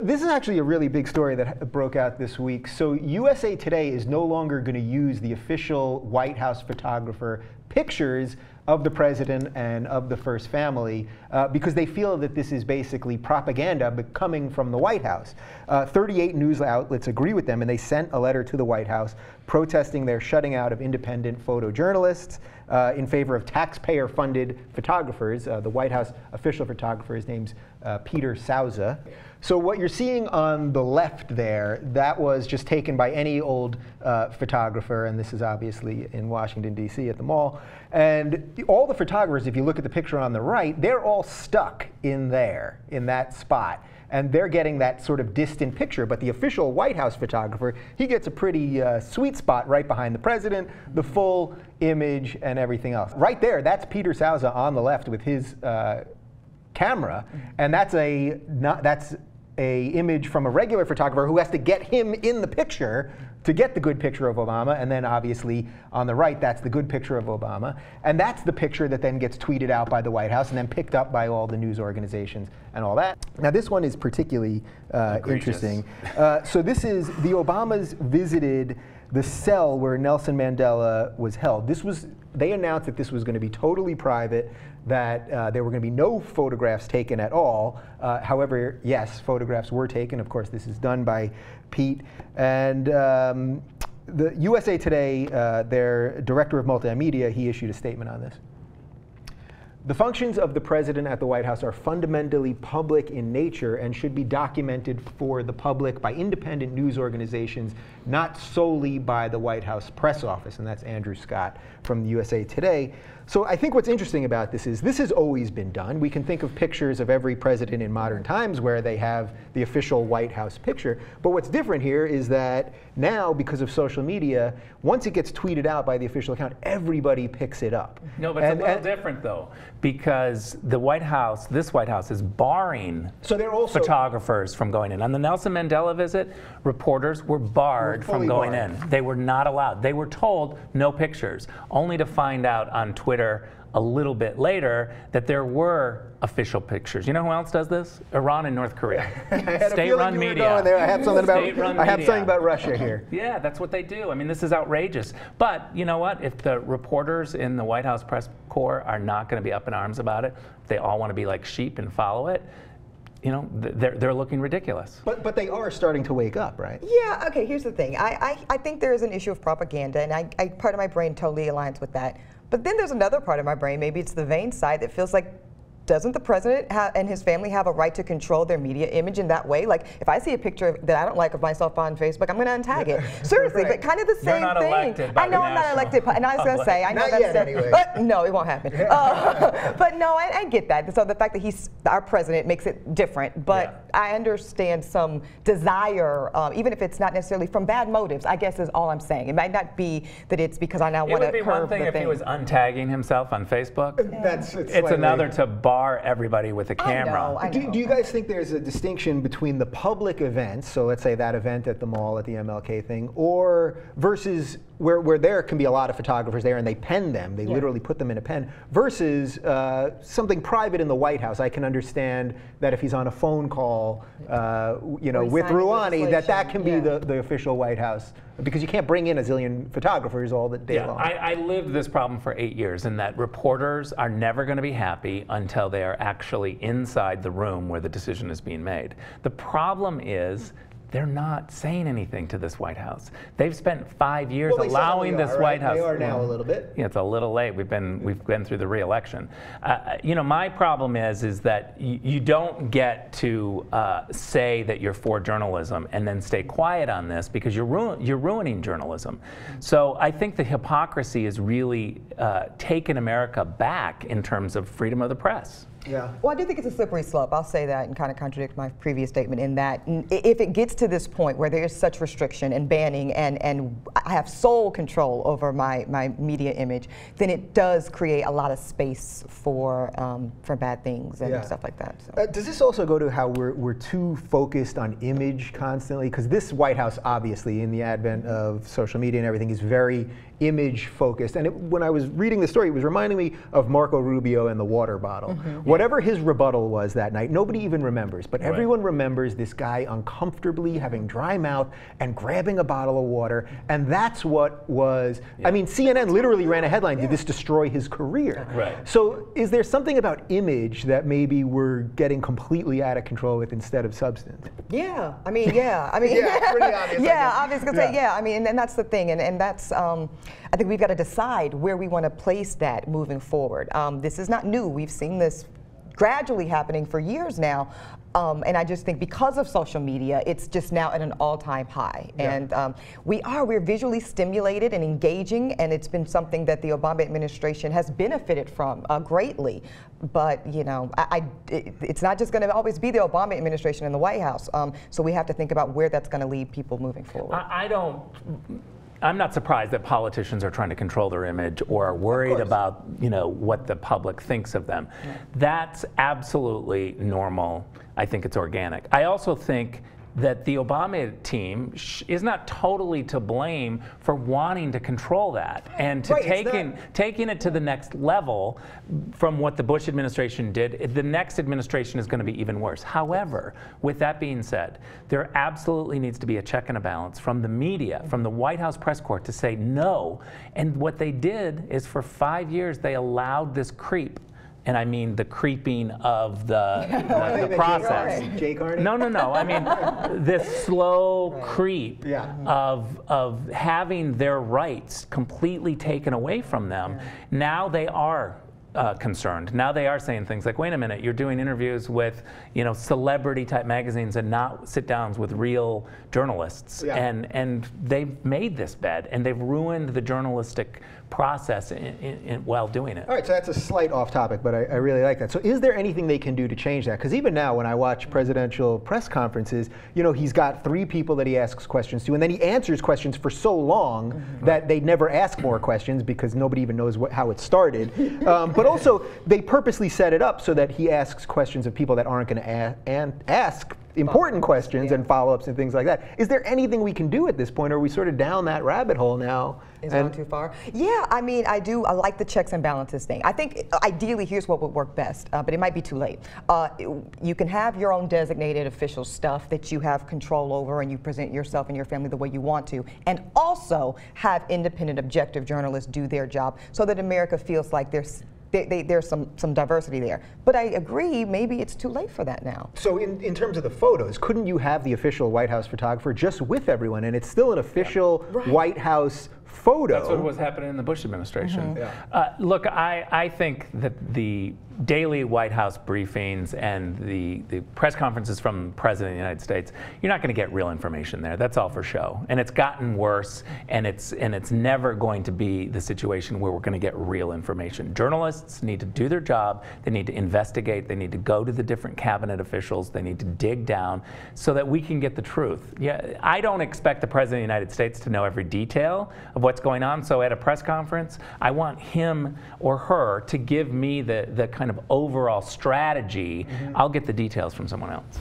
This is actually a really big story that broke out this week. So USA Today is no longer going to use the official White House photographer pictures of the president and of the first family because they feel that this is basically propaganda but coming from the White House. 38 news outlets agree with them, and they sent a letter to the White House protesting their shutting out of independent photojournalists in favor of taxpayer-funded photographers. The White House official photographer, his name's Pete Souza. So what you're seeing on the left there, that was just taken by any old photographer, and this is obviously in Washington, D.C. at the mall. And all the photographers, if you look at the picture on the right, they're all stuck in there, in that spot. And they're getting that sort of distant picture. But the official White House photographer, he gets a pretty sweet spot right behind the president, the full image and everything else. Right there, that's Pete Souza on the left with his camera, and that's a image from a regular photographer who has to get him in the picture to get the good picture of Obama, and then obviously on the right, that's the good picture of Obama, and that's the picture that then gets tweeted out by the White House and then picked up by all the news organizations and all that. Now this one is particularly interesting. So this is, the Obamas visited the cell where Nelson Mandela was held. They announced that this was going to be totally private, that there were going to be no photographs taken at all. However, yes, photographs were taken. Of course, this is done by Pete. And the USA Today, their director of multimedia, he issued a statement on this. The functions of the president at the White House are fundamentally public in nature and should be documented for the public by independent news organizations, not solely by the White House press office. And that's Andrew Scott from the USA Today. So I think what's interesting about this is this has always been done. We can think of pictures of every president in modern times where they have the official White House picture. But what's different here is that now, because of social media, once it gets tweeted out by the official account, everybody picks it up. No, but it's a little different though, because the White House, this White House, is barring photographers from going in. On the Nelson Mandela visit, reporters were barred from going in. They were not allowed. They were told no pictures, only to find out on Twitter a little bit later that there were official pictures. You know who else does this? Iran and North Korea. State-run media. I have something about Russia here. Yeah, that's what they do. I mean, this is outrageous. But you know what? If the reporters in the White House press corps are not going to be up in arms about it, they all want to be like sheep and follow it, you know, they're looking ridiculous. But they are starting to wake up, right? Yeah, okay, here's the thing. I think there is an issue of propaganda, and part of my brain totally aligns with that. But then there's another part of my brain, maybe it's the vain side, that feels like, doesn't the president and his family have a right to control their media image in that way? Like, if I see a picture that I don't like of myself on Facebook, I'm going to untag it. Seriously, but kind of the same You're not thing. Elected by I know I'm not elected, and I was going to say, I know that's anyway. But no, it won't happen. But no, I get that. So the fact that our president makes it different, but I understand some desire, even if it's not necessarily from bad motives, I guess is all I'm saying. It might not be that it's because I now want to curb the thing. It would be one thing if he was untagging himself on Facebook. It's another to bar everybody with a camera. I know. Do you guys think there's a distinction between the public events, so let's say that event at the mall at the MLK thing, or versus where there can be a lot of photographers there and they pen them, they literally put them in a pen, versus something private in the White House? I can understand that if he's on a phone call, you know, with Rouhani, that can be the official White House, because you can't bring in a zillion photographers all the day long. I lived this problem for 8 years, in that reporters are never going to be happy until they are actually inside the room where the decision is being made. The problem is they're not saying anything to this White House. They've spent 5 years allowing this White House. They are now a little bit. Yeah, it's a little late. We've been through the re-election. You know, my problem is that you don't get to say that you're for journalism and then stay quiet on this, because you're ruining journalism. So I think the hypocrisy has really taken America back in terms of freedom of the press. Yeah. Well, I do think it's a slippery slope. I'll say that and kind of contradict my previous statement in that if it gets to this point where there is such restriction and banning and I have sole control over my media image, then it does create a lot of space for bad things and stuff like that. So. Does this also go to how we're too focused on image constantly? Because this White House, obviously, in the advent of social media and everything, is very image focused. And when I was reading the story, it was reminding me of Marco Rubio and the water bottle. Whatever his rebuttal was that night, nobody even remembers, but everyone remembers this guy uncomfortably having dry mouth and grabbing a bottle of water, and that's what was, I mean, CNN literally ran a headline, did this destroy his career? Right. So is there something about image that maybe we're getting completely out of control with instead of substance? Yeah, I mean, pretty obvious. Obvious, I mean, and that's the thing, and that's, I think we've got to decide where we want to place that moving forward. This is not new. We've seen this gradually happening for years now. And I just think because of social media, it's just now at an all-time high. And we're visually stimulated and engaging, and it's been something that the Obama administration has benefited from greatly. But, you know, it's not just going to always be the Obama administration in the White House. So we have to think about where that's going to lead people moving forward. I'm not surprised that politicians are trying to control their image or are worried about, you know, what the public thinks of them. That's absolutely normal. I think it's organic. I also think that the Obama team is not totally to blame for wanting to control that and to taking it to the next level from what the Bush administration did. The next administration is going to be even worse. However, with that being said, there absolutely needs to be a check and a balance from the media, from the White House press corps to say no. And what they did is for 5 years they allowed this creep. And I mean the creeping of the process. Jay Carney? No. I mean this slow creep of having their rights completely taken away from them. Now they are concerned. Now they are saying things like, wait a minute, you're doing interviews with, you know, celebrity type magazines and not sit downs with real journalists. And they've made this bed and they've ruined the journalistic process while doing it. All right, so that's a slight off topic, but I really like that. So is there anything they can do to change that? Because even now when I watch presidential press conferences, you know, he's got 3 people that he asks questions to, and then he answers questions for so long that they never ask more questions because nobody even knows how it started. But also, they purposely set it up so that he asks questions of people that aren't going to ask important questions and follow-ups and things like that. Is there anything we can do at this point, or are we sort of down that rabbit hole now? Is it too far? Yeah, I mean, I like the checks and balances thing. I think ideally here's what would work best, but it might be too late. You can have your own designated official stuff that you have control over and you present yourself and your family the way you want to, and also have independent, objective journalists do their job so that America feels like there's some diversity there. But I agree, maybe it's too late for that now. So in terms of the photos, couldn't you have the official White House photographer just with everyone, and it's still an official White House photo? That's what was happening in the Bush administration. Look, I think that the daily White House briefings and the press conferences from the President of the United States, you're not going to get real information there. That's all for show. And it's gotten worse, and it's never going to be the situation where we're going to get real information. Journalists need to do their job. They need to investigate. They need to go to the different cabinet officials. They need to dig down so that we can get the truth. Yeah, I don't expect the President of the United States to know every detail of what's going on. So at a press conference, I want him or her to give me the kind of overall strategy. I'll get the details from someone else.